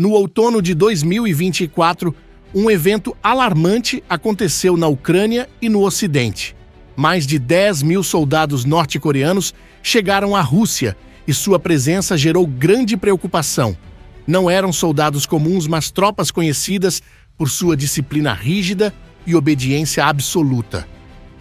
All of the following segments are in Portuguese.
No outono de 2024, um evento alarmante aconteceu na Ucrânia e no Ocidente. Mais de 10 mil soldados norte-coreanos chegaram à Rússia e sua presença gerou grande preocupação. Não eram soldados comuns, mas tropas conhecidas por sua disciplina rígida e obediência absoluta.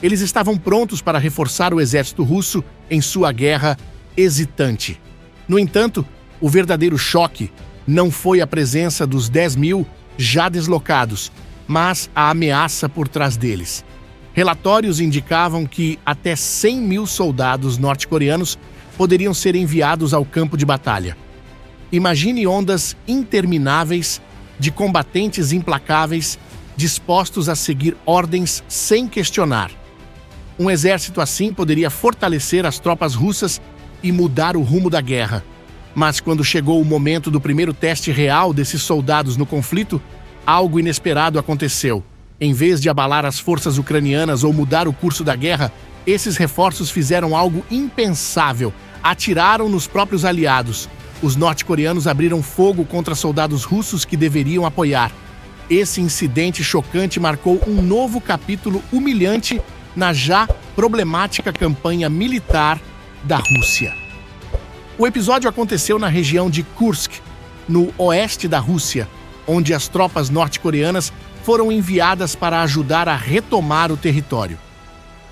Eles estavam prontos para reforçar o exército russo em sua guerra hesitante. No entanto, o verdadeiro choque não foi a presença dos 10 mil já deslocados, mas a ameaça por trás deles. Relatórios indicavam que até 100 mil soldados norte-coreanos poderiam ser enviados ao campo de batalha. Imagine ondas intermináveis de combatentes implacáveis dispostos a seguir ordens sem questionar. Um exército assim poderia fortalecer as tropas russas e mudar o rumo da guerra. Mas quando chegou o momento do primeiro teste real desses soldados no conflito, algo inesperado aconteceu. Em vez de abalar as forças ucranianas ou mudar o curso da guerra, esses reforços fizeram algo impensável. Atiraram nos próprios aliados. Os norte-coreanos abriram fogo contra soldados russos que deveriam apoiar. Esse incidente chocante marcou um novo capítulo humilhante na já problemática campanha militar da Rússia. O episódio aconteceu na região de Kursk, no oeste da Rússia, onde as tropas norte-coreanas foram enviadas para ajudar a retomar o território.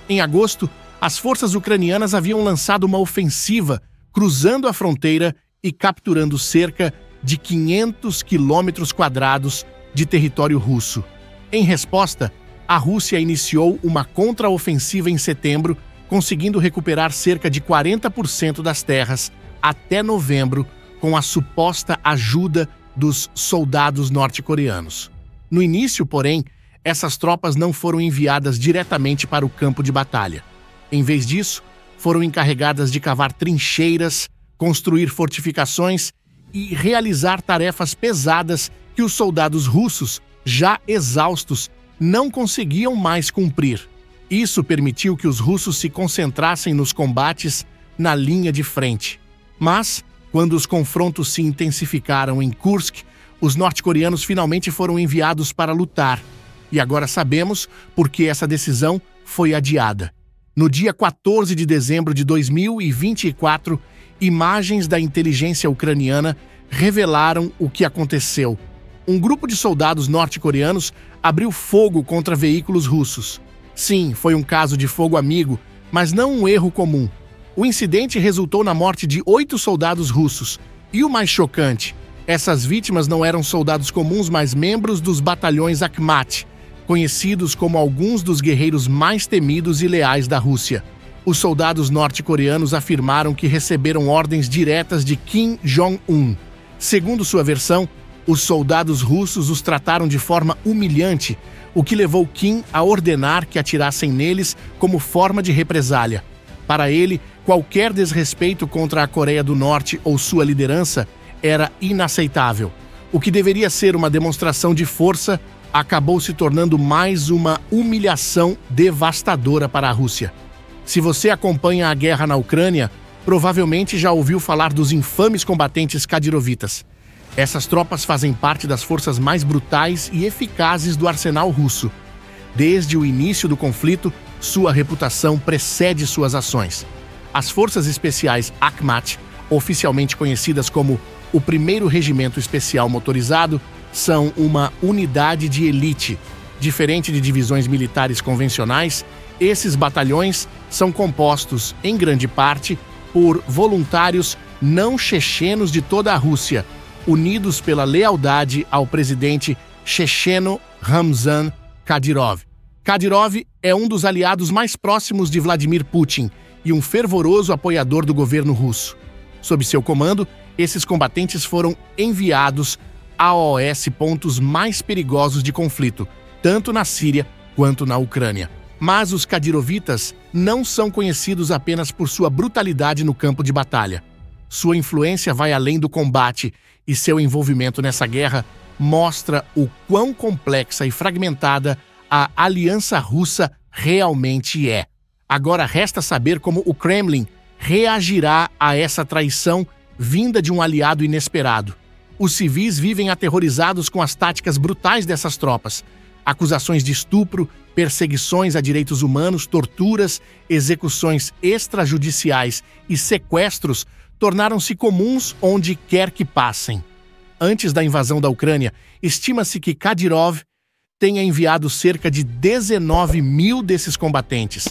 Em agosto, as forças ucranianas haviam lançado uma ofensiva, cruzando a fronteira e capturando cerca de 500 quilômetros quadrados de território russo. Em resposta, a Rússia iniciou uma contraofensiva em setembro, conseguindo recuperar cerca de 40% das terras até novembro, com a suposta ajuda dos soldados norte-coreanos. No início, porém, essas tropas não foram enviadas diretamente para o campo de batalha. Em vez disso, foram encarregadas de cavar trincheiras, construir fortificações e realizar tarefas pesadas que os soldados russos, já exaustos, não conseguiam mais cumprir. Isso permitiu que os russos se concentrassem nos combates na linha de frente. Mas, quando os confrontos se intensificaram em Kursk, os norte-coreanos finalmente foram enviados para lutar. E agora sabemos por que essa decisão foi adiada. No dia 14 de dezembro de 2024, imagens da inteligência ucraniana revelaram o que aconteceu. Um grupo de soldados norte-coreanos abriu fogo contra veículos russos. Sim, foi um caso de fogo amigo, mas não um erro comum. O incidente resultou na morte de 8 soldados russos. E o mais chocante, essas vítimas não eram soldados comuns, mas membros dos batalhões Akhmat, conhecidos como alguns dos guerreiros mais temidos e leais da Rússia. Os soldados norte-coreanos afirmaram que receberam ordens diretas de Kim Jong-un. Segundo sua versão, os soldados russos os trataram de forma humilhante, o que levou Kim a ordenar que atirassem neles como forma de represália. Para ele, qualquer desrespeito contra a Coreia do Norte ou sua liderança era inaceitável. O que deveria ser uma demonstração de força acabou se tornando mais uma humilhação devastadora para a Rússia. Se você acompanha a guerra na Ucrânia, provavelmente já ouviu falar dos infames combatentes kadyrovitas. Essas tropas fazem parte das forças mais brutais e eficazes do arsenal russo. Desde o início do conflito, sua reputação precede suas ações. As forças especiais Akhmat, oficialmente conhecidas como o 1º Regimento Especial Motorizado, são uma unidade de elite. Diferente de divisões militares convencionais, esses batalhões são compostos, em grande parte, por voluntários não chechenos de toda a Rússia, unidos pela lealdade ao presidente checheno Ramzan Kadyrov. Kadyrov é um dos aliados mais próximos de Vladimir Putin e um fervoroso apoiador do governo russo. Sob seu comando, esses combatentes foram enviados aos pontos mais perigosos de conflito, tanto na Síria quanto na Ucrânia. Mas os kadyrovitas não são conhecidos apenas por sua brutalidade no campo de batalha. Sua influência vai além do combate e seu envolvimento nessa guerra mostra o quão complexa e fragmentada a aliança russa realmente é. Agora resta saber como o Kremlin reagirá a essa traição vinda de um aliado inesperado. Os civis vivem aterrorizados com as táticas brutais dessas tropas. Acusações de estupro, perseguições a direitos humanos, torturas, execuções extrajudiciais e sequestros tornaram-se comuns onde quer que passem. Antes da invasão da Ucrânia, estima-se que Kadyrov tenha enviado cerca de 19 mil desses combatentes.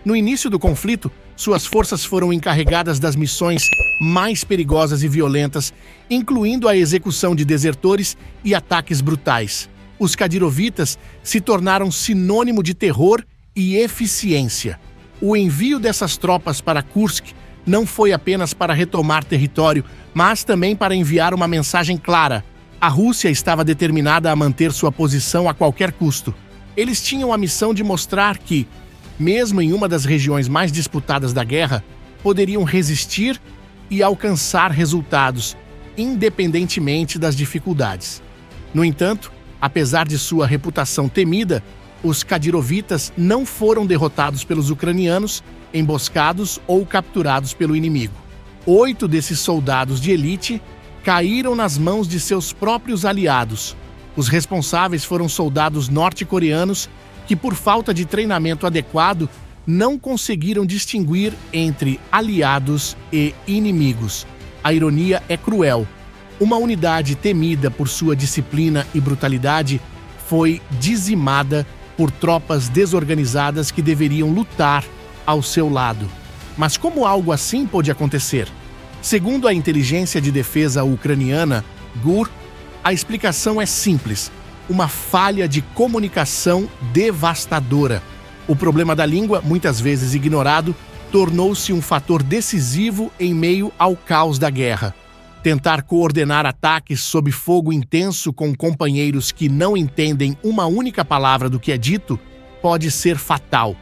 No início do conflito, suas forças foram encarregadas das missões mais perigosas e violentas, incluindo a execução de desertores e ataques brutais. Os kadyrovitas se tornaram sinônimo de terror e eficiência. O envio dessas tropas para Kursk não foi apenas para retomar território, mas também para enviar uma mensagem clara. A Rússia estava determinada a manter sua posição a qualquer custo. Eles tinham a missão de mostrar que, mesmo em uma das regiões mais disputadas da guerra, poderiam resistir e alcançar resultados, independentemente das dificuldades. No entanto, apesar de sua reputação temida, os kadyrovitas não foram derrotados pelos ucranianos, emboscados ou capturados pelo inimigo. 8 desses soldados de elite caíram nas mãos de seus próprios aliados. Os responsáveis foram soldados norte-coreanos que, por falta de treinamento adequado, não conseguiram distinguir entre aliados e inimigos. A ironia é cruel. Uma unidade temida por sua disciplina e brutalidade foi dizimada por tropas desorganizadas que deveriam lutar ao seu lado. Mas como algo assim pôde acontecer? Segundo a inteligência de defesa ucraniana, GUR, a explicação é simples: uma falha de comunicação devastadora. O problema da língua, muitas vezes ignorado, tornou-se um fator decisivo em meio ao caos da guerra. Tentar coordenar ataques sob fogo intenso com companheiros que não entendem uma única palavra do que é dito pode ser fatal.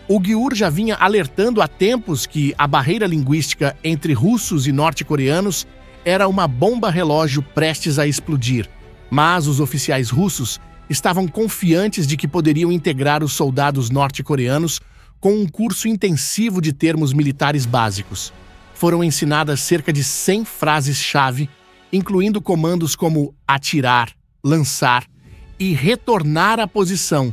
O GUR já vinha alertando há tempos que a barreira linguística entre russos e norte-coreanos era uma bomba relógio prestes a explodir. Mas os oficiais russos estavam confiantes de que poderiam integrar os soldados norte-coreanos com um curso intensivo de termos militares básicos. Foram ensinadas cerca de 100 frases-chave, incluindo comandos como atirar, lançar e retornar à posição.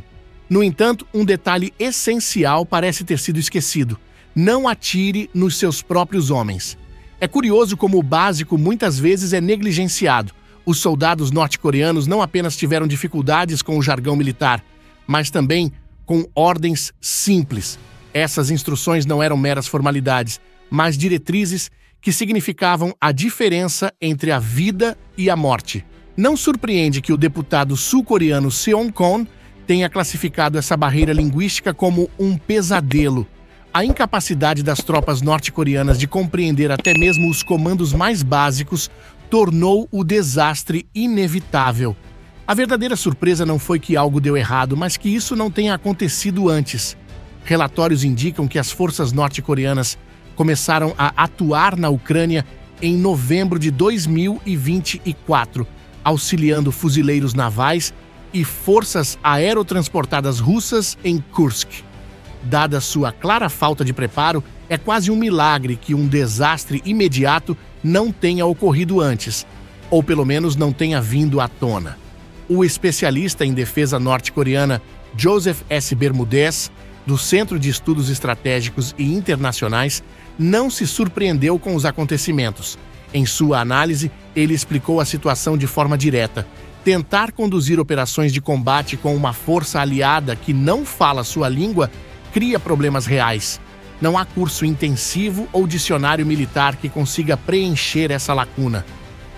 No entanto, um detalhe essencial parece ter sido esquecido: não atire nos seus próprios homens. É curioso como o básico muitas vezes é negligenciado. Os soldados norte-coreanos não apenas tiveram dificuldades com o jargão militar, mas também com ordens simples. Essas instruções não eram meras formalidades, mas diretrizes que significavam a diferença entre a vida e a morte. Não surpreende que o deputado sul-coreano Seon Kon tenha classificado essa barreira linguística como um pesadelo. A incapacidade das tropas norte-coreanas de compreender até mesmo os comandos mais básicos tornou o desastre inevitável. A verdadeira surpresa não foi que algo deu errado, mas que isso não tenha acontecido antes. Relatórios indicam que as forças norte-coreanas começaram a atuar na Ucrânia em novembro de 2024, auxiliando fuzileiros navais e forças aerotransportadas russas em Kursk. Dada sua clara falta de preparo, é quase um milagre que um desastre imediato não tenha ocorrido antes, ou pelo menos não tenha vindo à tona. O especialista em defesa norte-coreana Joseph S. Bermudez, do Centro de Estudos Estratégicos e Internacionais, não se surpreendeu com os acontecimentos. Em sua análise, ele explicou a situação de forma direta. Tentar conduzir operações de combate com uma força aliada que não fala sua língua cria problemas reais. Não há curso intensivo ou dicionário militar que consiga preencher essa lacuna.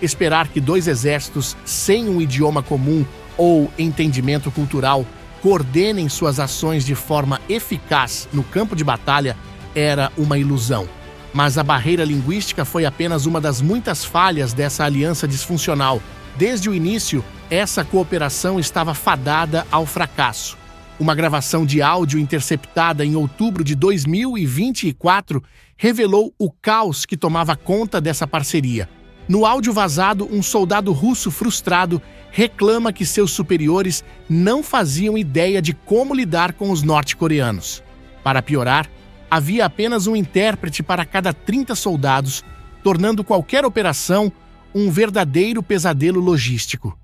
Esperar que 2 exércitos sem um idioma comum ou entendimento cultural coordenem suas ações de forma eficaz no campo de batalha era uma ilusão. Mas a barreira linguística foi apenas uma das muitas falhas dessa aliança disfuncional. Desde o início, essa cooperação estava fadada ao fracasso. Uma gravação de áudio interceptada em outubro de 2024 revelou o caos que tomava conta dessa parceria. No áudio vazado, um soldado russo frustrado reclama que seus superiores não faziam ideia de como lidar com os norte-coreanos. Para piorar, havia apenas um intérprete para cada 30 soldados, tornando qualquer operação um verdadeiro pesadelo logístico.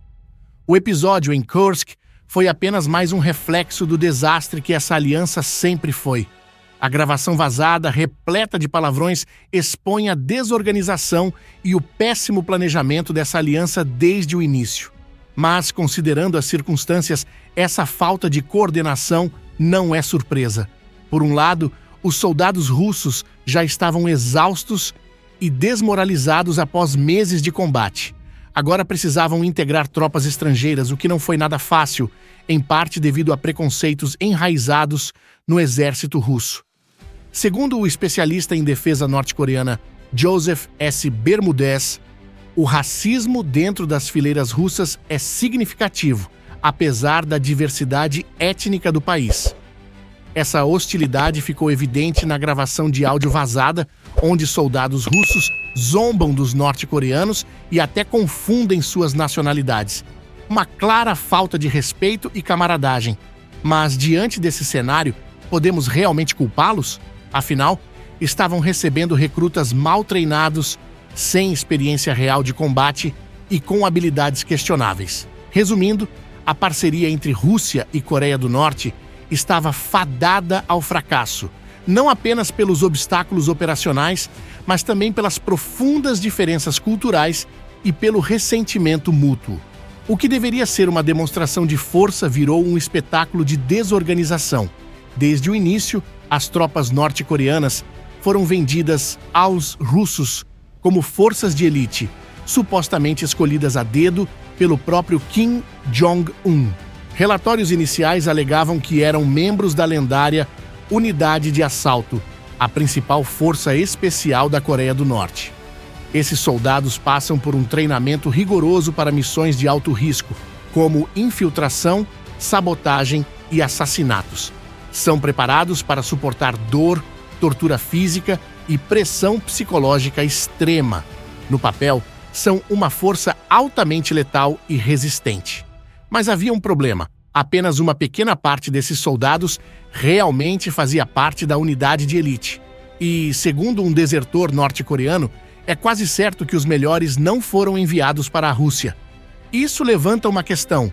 O episódio em Kursk foi apenas mais um reflexo do desastre que essa aliança sempre foi. A gravação vazada, repleta de palavrões, expõe a desorganização e o péssimo planejamento dessa aliança desde o início. Mas, considerando as circunstâncias, essa falta de coordenação não é surpresa. Por um lado, os soldados russos já estavam exaustos e desmoralizados após meses de combate. Agora precisavam integrar tropas estrangeiras, o que não foi nada fácil, em parte devido a preconceitos enraizados no exército russo. Segundo o especialista em defesa norte-coreana Joseph S. Bermudez, o racismo dentro das fileiras russas é significativo, apesar da diversidade étnica do país. Essa hostilidade ficou evidente na gravação de áudio vazada, onde soldados russos zombam dos norte-coreanos e até confundem suas nacionalidades. Uma clara falta de respeito e camaradagem. Mas, diante desse cenário, podemos realmente culpá-los? Afinal, estavam recebendo recrutas mal treinados, sem experiência real de combate e com habilidades questionáveis. Resumindo, a parceria entre Rússia e Coreia do Norte estava fadada ao fracasso, não apenas pelos obstáculos operacionais, mas também pelas profundas diferenças culturais e pelo ressentimento mútuo. O que deveria ser uma demonstração de força virou um espetáculo de desorganização. Desde o início, as tropas norte-coreanas foram vendidas aos russos como forças de elite, supostamente escolhidas a dedo pelo próprio Kim Jong-un. Relatórios iniciais alegavam que eram membros da lendária Unidade de Assalto, a principal força especial da Coreia do Norte. Esses soldados passam por um treinamento rigoroso para missões de alto risco, como infiltração, sabotagem e assassinatos. São preparados para suportar dor, tortura física e pressão psicológica extrema. No papel, são uma força altamente letal e resistente. Mas havia um problema. Apenas uma pequena parte desses soldados realmente fazia parte da unidade de elite. E, segundo um desertor norte-coreano, é quase certo que os melhores não foram enviados para a Rússia. Isso levanta uma questão.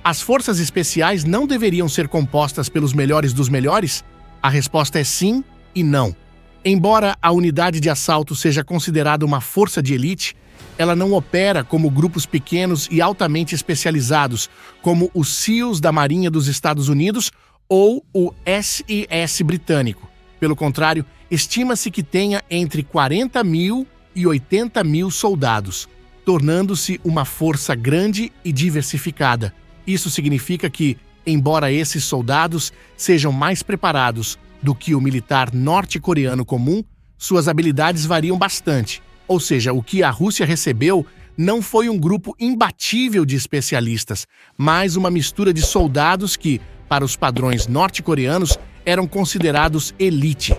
As forças especiais não deveriam ser compostas pelos melhores dos melhores? A resposta é sim e não. Embora a unidade de assalto seja considerada uma força de elite, ela não opera como grupos pequenos e altamente especializados, como os SEALs da Marinha dos Estados Unidos ou o SES britânico. Pelo contrário, estima-se que tenha entre 40 mil e 80 mil soldados, tornando-se uma força grande e diversificada. Isso significa que, embora esses soldados sejam mais preparados do que o militar norte-coreano comum, suas habilidades variam bastante. Ou seja, o que a Rússia recebeu não foi um grupo imbatível de especialistas, mas uma mistura de soldados que, para os padrões norte-coreanos, eram considerados elite.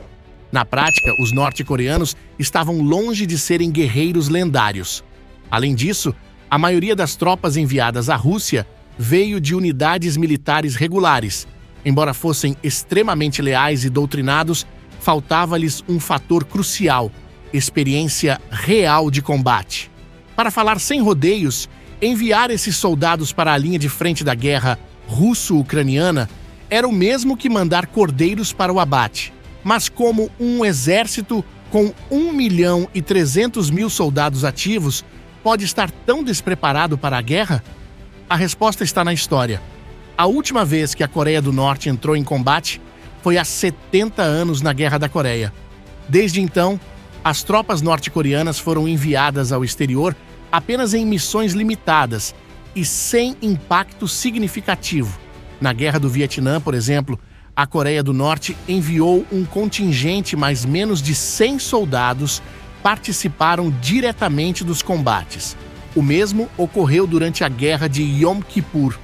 Na prática, os norte-coreanos estavam longe de serem guerreiros lendários. Além disso, a maioria das tropas enviadas à Rússia veio de unidades militares regulares. Embora fossem extremamente leais e doutrinados, faltava-lhes um fator crucial: experiência real de combate. Para falar sem rodeios, enviar esses soldados para a linha de frente da guerra russo-ucraniana era o mesmo que mandar cordeiros para o abate. Mas como um exército com 1.300.000 soldados ativos pode estar tão despreparado para a guerra? A resposta está na história. A última vez que a Coreia do Norte entrou em combate foi há 70 anos na Guerra da Coreia. Desde então, as tropas norte-coreanas foram enviadas ao exterior apenas em missões limitadas e sem impacto significativo. Na Guerra do Vietnã, por exemplo, a Coreia do Norte enviou um contingente mais menos de 100 soldados participaram diretamente dos combates. O mesmo ocorreu durante a Guerra de Yom Kippur.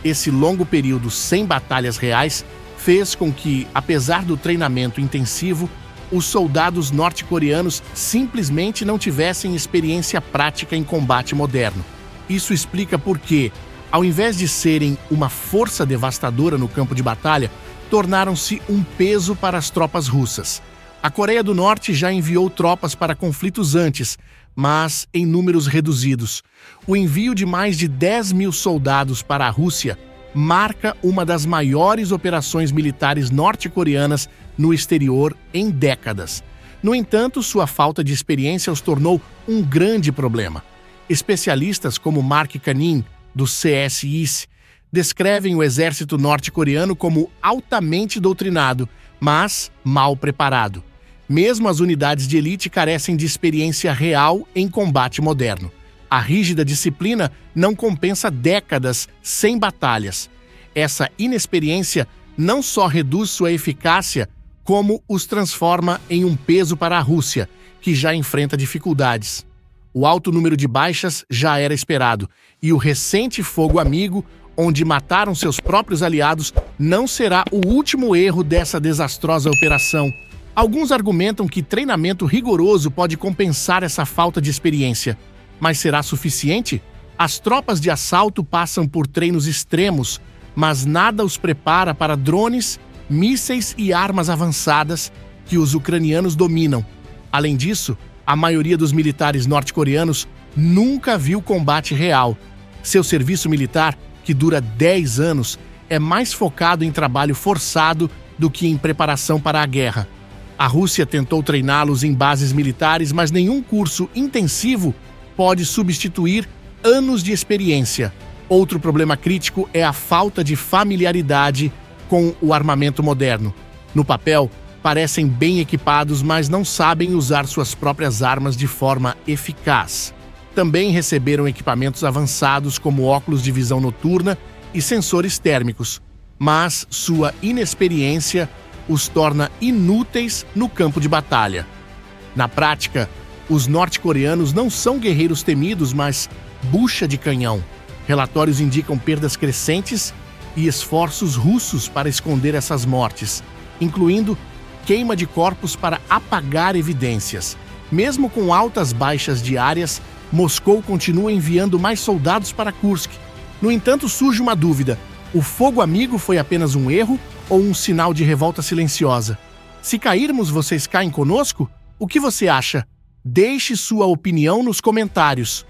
Esse longo período sem batalhas reais fez com que, apesar do treinamento intensivo, os soldados norte-coreanos simplesmente não tivessem experiência prática em combate moderno. Isso explica por que, ao invés de serem uma força devastadora no campo de batalha, tornaram-se um peso para as tropas russas. A Coreia do Norte já enviou tropas para conflitos antes, mas em números reduzidos. O envio de mais de 10 mil soldados para a Rússia marca uma das maiores operações militares norte-coreanas no exterior em décadas. No entanto, sua falta de experiência os tornou um grande problema. Especialistas como Mark Kanin, do CSIS, descrevem o exército norte-coreano como altamente doutrinado, mas mal preparado. Mesmo as unidades de elite carecem de experiência real em combate moderno. A rígida disciplina não compensa décadas sem batalhas. Essa inexperiência não só reduz sua eficácia, como os transforma em um peso para a Rússia, que já enfrenta dificuldades. O alto número de baixas já era esperado, e o recente fogo amigo, onde mataram seus próprios aliados, não será o último erro dessa desastrosa operação. Alguns argumentam que treinamento rigoroso pode compensar essa falta de experiência. Mas será suficiente? As tropas de assalto passam por treinos extremos, mas nada os prepara para drones, mísseis e armas avançadas que os ucranianos dominam. Além disso, a maioria dos militares norte-coreanos nunca viu combate real. Seu serviço militar, que dura 10 anos, é mais focado em trabalho forçado do que em preparação para a guerra. A Rússia tentou treiná-los em bases militares, mas nenhum curso intensivo pode substituir anos de experiência. Outro problema crítico é a falta de familiaridade com o armamento moderno. No papel, parecem bem equipados, mas não sabem usar suas próprias armas de forma eficaz. Também receberam equipamentos avançados como óculos de visão noturna e sensores térmicos, mas sua inexperiência os torna inúteis no campo de batalha. Na prática, os norte-coreanos não são guerreiros temidos, mas bucha de canhão. Relatórios indicam perdas crescentes e esforços russos para esconder essas mortes, incluindo queima de corpos para apagar evidências. Mesmo com altas baixas diárias, Moscou continua enviando mais soldados para Kursk. No entanto, surge uma dúvida: o fogo amigo foi apenas um erro ou um sinal de revolta silenciosa? Se cairmos, vocês caem conosco? O que você acha? Deixe sua opinião nos comentários.